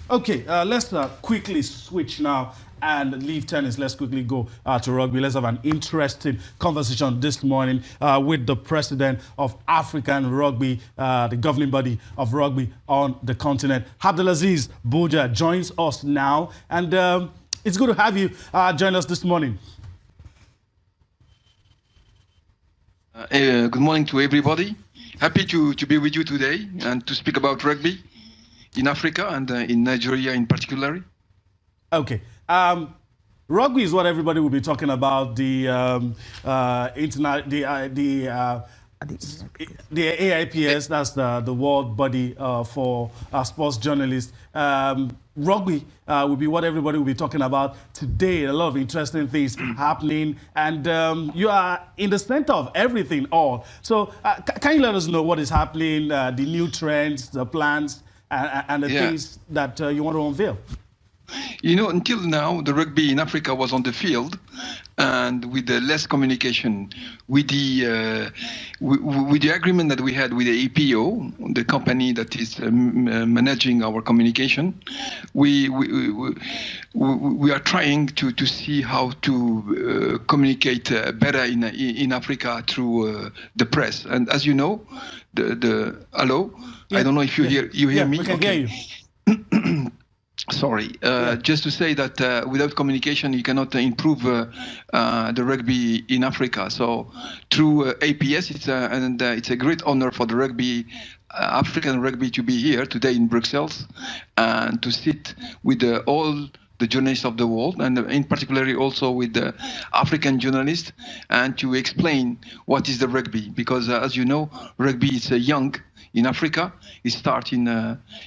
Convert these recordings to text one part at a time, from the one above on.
Okay, let's quickly switch now and leave tennis. Let's quickly go to rugby. Let's have an interesting conversation this morning with the president of African Rugby, the governing body of rugby on the continent. Abdulaziz A.Bougja joins us now, and it's good to have you join us this morning. Good morning to everybody. Happy to be with you today and to speak about rugby in Africa and in Nigeria in particular. Okay. Rugby is what everybody will be talking about. The AIPS, that's the world body for sports journalists. Rugby will be what everybody will be talking about today. A lot of interesting things happening, and you are in the center of everything all. So can you let us know what is happening, the new trends, the plans, and the things that you want to unveil? You know, until now, the rugby in Africa was on the field, and with the less communication, with the agreement that we had with the APO, the company that is managing our communication, we are trying to see how to communicate better in Africa through the press. And as you know, hello, I don't know if you hear me. We can hear you. Sorry, just to say that without communication, you cannot improve the rugby in Africa. So through APS, it's a great honor for the rugby, African rugby, to be here today in Brussels and to sit with all the journalists of the world, and in particular also with the African journalists, and to explain what is the rugby. Because as you know, rugby is young in Africa. It starts in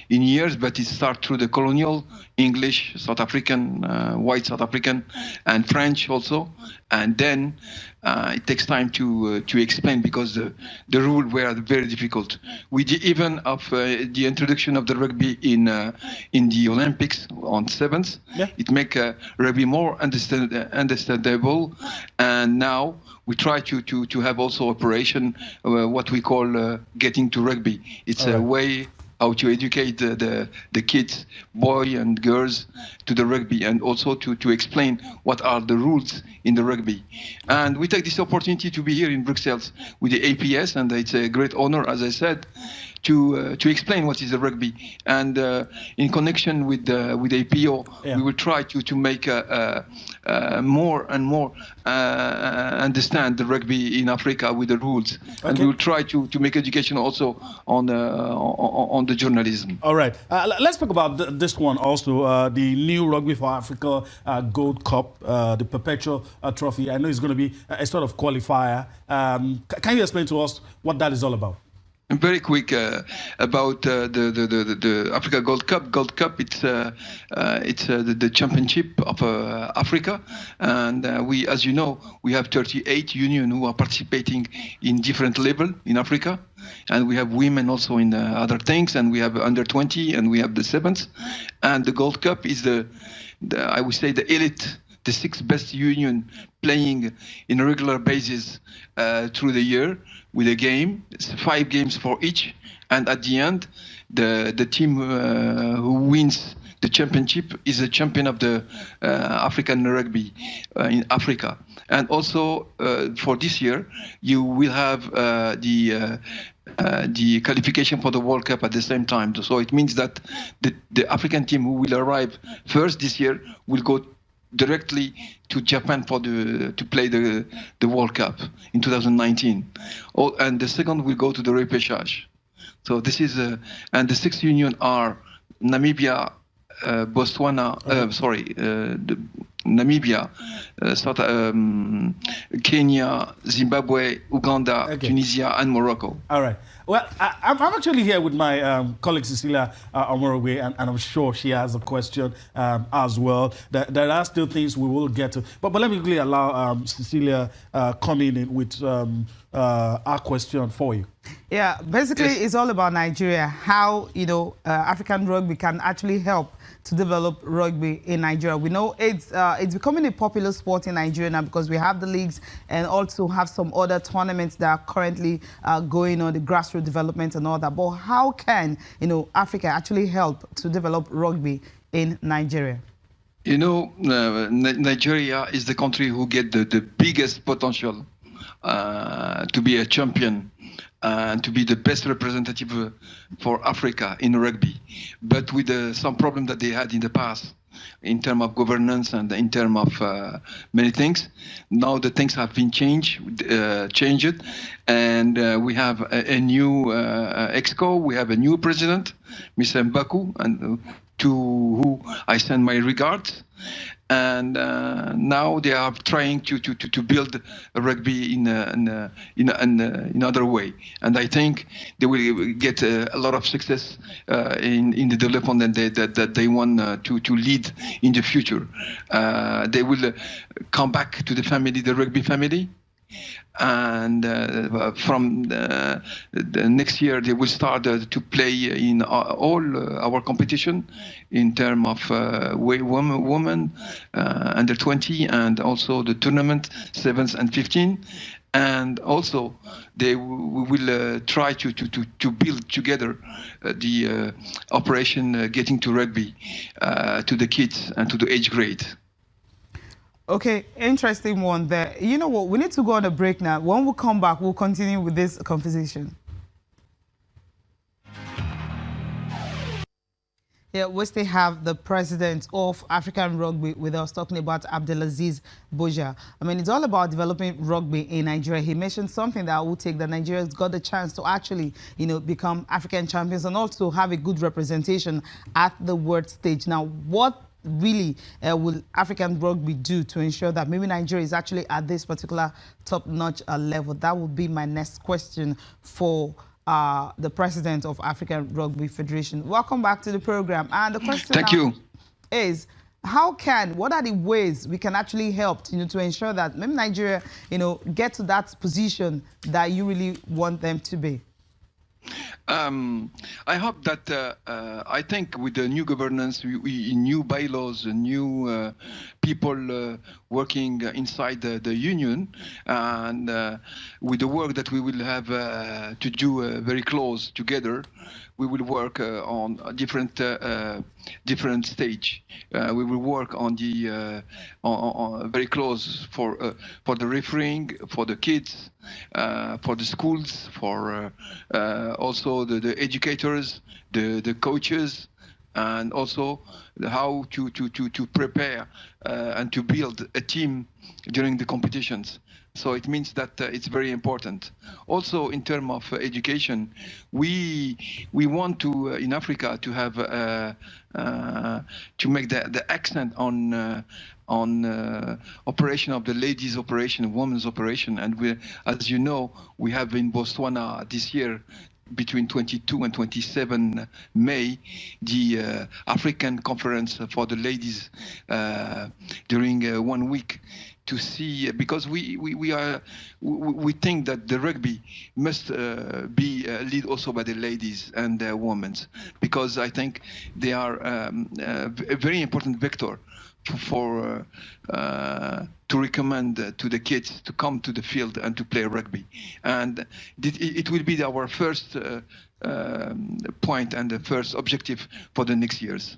years, but it starts through the colonial English, South African, white South African, and French also. And then it takes time to explain, because the rules were very difficult. We did even of the introduction of the rugby in the Olympics on 7th. It make rugby more understandable, and now we try to have also operation what we call getting to rugby. It's a way how to educate the kids, boys and girls, to the rugby, and also to explain what are the rules in the rugby. And we take this opportunity to be here in Brussels with the APS, and it's a great honor, as I said, to explain what is the rugby. And in connection with APO, we will try to make more and more understand the rugby in Africa with the rules. And we will try to make education also on the journalism. All right. Let's talk about this one also, the new Rugby for Africa Gold Cup, the Perpetual Trophy. I know it's going to be a sort of qualifier. Can you explain to us what that is all about? Very quick about the Africa Gold Cup. Gold Cup, it's the championship of Africa, and we, as you know, we have 38 unions who are participating in different level in Africa, and we have women also in other things, and we have under 20, and we have the 7th, and the Gold Cup is I would say the elite, the 6 best union playing in a regular basis through the year with a game. It's 5 games for each, and at the end, the team who wins the championship is the champion of the African rugby in Africa. And also for this year, you will have the qualification for the World Cup at the same time. So it means that the African team who will arrive first this year will go directly to Japan to play the World Cup in 2019. And the second will go to the repechage. So this is, and the 6 union are Namibia, Botswana, Namibia, Kenya, Zimbabwe, Uganda, Tunisia, and Morocco. All right. Well, I'm actually here with my colleague Cecilia Omorogwe, and I'm sure she has a question as well. There are still things we will get to. But let me quickly allow Cecilia come in with our question for you. Yeah, basically Yes. it's all about Nigeria, how, African rugby can actually help to develop rugby in Nigeria. We know it's becoming a popular sport in Nigeria now because we have the leagues and also have some other tournaments that are currently going on, the grassroots development and all that. But how can, Africa actually help to develop rugby in Nigeria? Nigeria is the country who get the biggest potential to be a champion and to be the best representative for Africa in rugby. But with some problem that they had in the past in terms of governance and in terms of many things. Now the things have been changed, and we have a new exco. We have a new president, Mr. A.Bougja, and to who I send my regards. And now they are trying to build a rugby in another way. And I think they will get a lot of success in the development that they want to lead in the future. They will come back to the family, the rugby family. And from the next year, they will start to play in all our competition in terms of women under 20 and also the tournament 7th and 15. And also, we will try to build together the operation getting to rugby to the kids and to the age grade. Okay, interesting one there. You know what? We need to go on a break now. When we come back, we'll continue with this conversation. Yeah, we still have the president of African Rugby with us talking about A.Bougja. I mean, it's all about developing rugby in Nigeria. He mentioned something that will take that Nigeria's got the chance to actually, become African champions and also have a good representation at the world stage. Now, what really will African rugby do to ensure that maybe Nigeria is actually at this particular top-notch level? That would be my next question for the president of African Rugby Federation. Welcome back to the program. And the question now is, what are the ways we can actually help, to ensure that maybe Nigeria, get to that position that you really want them to be? I hope that I think with the new governance, new bylaws, new people working inside the union, and with the work that we will have to do very close together, we will work on a different stage. We will work on the very close for the refereeing, for the kids, for the schools, for also the educators, the coaches, and also how to prepare and to build a team during the competitions. So it means that it's very important. Also, in terms of education, we want to in Africa to have to make the accent on operation of the ladies' operation, women's operation, and as you know, we have in Botswana this year, between 22 and 27 May, the African Conference for the ladies during 1 week, to see, because we think that the rugby must be led also by the ladies and the women, because I think they are a very important vector to recommend to the kids to come to the field and to play rugby. And it will be our first point and the first objective for the next years.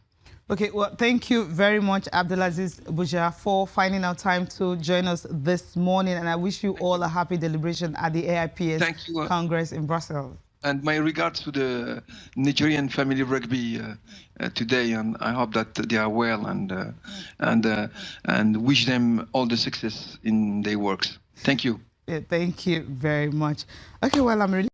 Okay, well, thank you very much, A.Bougja, for finding out time to join us this morning. And I wish you all a happy deliberation at the AIPS Congress in Brussels. And my regards to the Nigerian family rugby today, and I hope that they are well, and wish them all the success in their works. Thank you. Yeah, thank you very much. Okay, well, I'm really